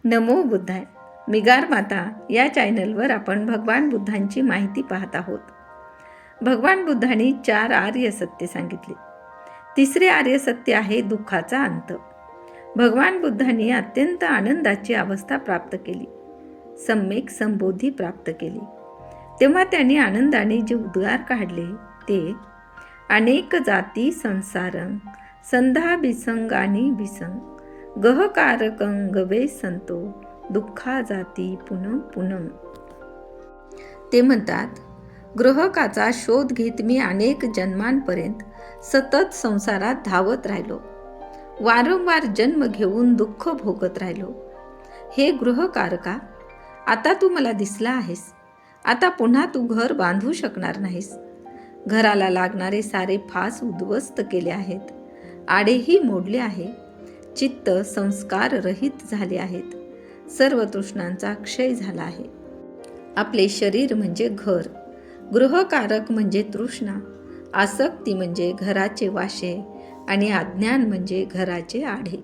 नमो बुद्धाय. मिगार माता या चॅनलवर आपण भगवान बुद्धांची माहिती पाहत आहोत. भगवान बुद्धांनी 4 आर्य सत्य सांगितले. तिसरे आर्य सत्य आहे दुःखाचा अंत. भगवान बुद्धांनी अत्यंत आनंदाची अवस्था प्राप्त केली, सम्यक संबोधी प्राप्त केली. तेव्हा त्यांनी आनंदाने जे उद्गार काढले ते अनेक जाती संसारं संधा बिसंगानी बिसंग गहकारकं गवे संतो दुःखा जाती पुनः पुनः. ते म्हणतात, ग्रहकाचा शोध घेत मी अनेक जन्मांपर्यंत सतत संसारात धावत राहिलो, वारंवार जन्म घेऊन दुःख भोगत राहिलो. हे गृहकारका, आता तू मला दिसला आहेस. आता पुन्हा तू घर बांधू शकणार नाहीस. घराला लागणारे सारे फास उद्ध्वस्त केले आहेत, आडेही मोडले आहे. चित्त संस्कार रहित झाले आहेत. सर्व तृष्णांचा क्षय झाला आहे. आपले शरीर म्हणजे घर, गृहकारक म्हणजे तृष्णा, आसक्ती म्हणजे घराचे वाशे आणि अज्ञान म्हणजे घराचे आढे.